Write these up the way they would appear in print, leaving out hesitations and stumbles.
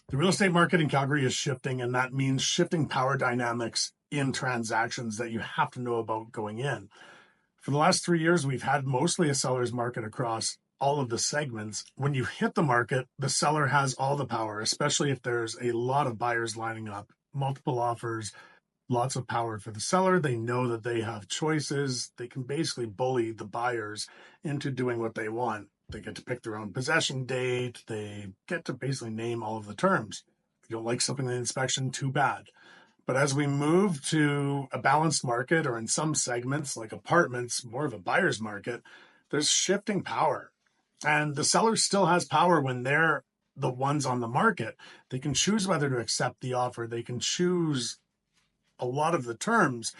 The real estate market in Calgary is shifting, and that means shifting power dynamics in transactions that you have to know about going in. For the last 3 years, we've had mostly a seller's market across all of the segments. When you hit the market, the seller has all the power, especially if there's a lot of buyers lining up, multiple offers, lots of power for the seller. They know that they have choices. They can basically bully the buyers into doing what they want. They get to pick their own possession date. They get to basically name all of the terms. If you don't like something in the inspection, too bad. But as we move to a balanced market, or in some segments like apartments, more of a buyer's market, there's shifting power. And the seller still has power when they're the ones on the market. They can choose whether to accept the offer. They can choose a lot of the terms,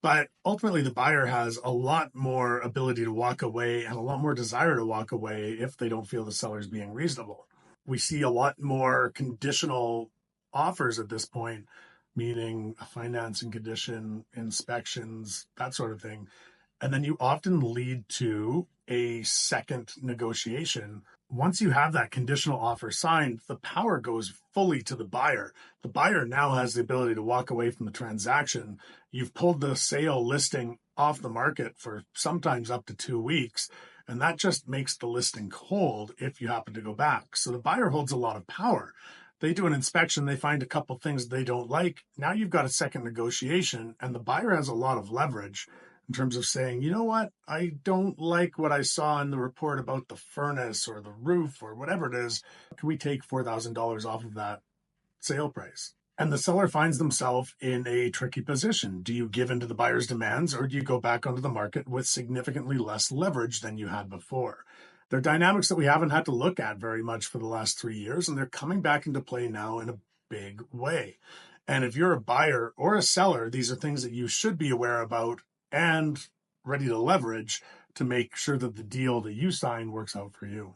but ultimately the buyer has a lot more ability to walk away and a lot more desire to walk away if they don't feel the seller's being reasonable. We see a lot more conditional offers at this point, meaning a financing condition, inspections, that sort of thing. And then you often lead to a second negotiation. Once you have that conditional offer signed, the power goes fully to the buyer. The buyer now has the ability to walk away from the transaction. You've pulled the sale listing off the market for sometimes up to 2 weeks, and that just makes the listing cold if you happen to go back. So the buyer holds a lot of power. They do an inspection, they find a couple things they don't like. Now you've got a second negotiation, and the buyer has a lot of leverage in terms of saying, you know what, I don't like what I saw in the report about the furnace or the roof or whatever it is. Can we take $4,000 off of that sale price? And the seller finds themselves in a tricky position. Do you give in to the buyer's demands, or do you go back onto the market with significantly less leverage than you had before? They're dynamics that we haven't had to look at very much for the last 3 years, and they're coming back into play now in a big way. And if you're a buyer or a seller, these are things that you should be aware about and ready to leverage to make sure that the deal that you sign works out for you.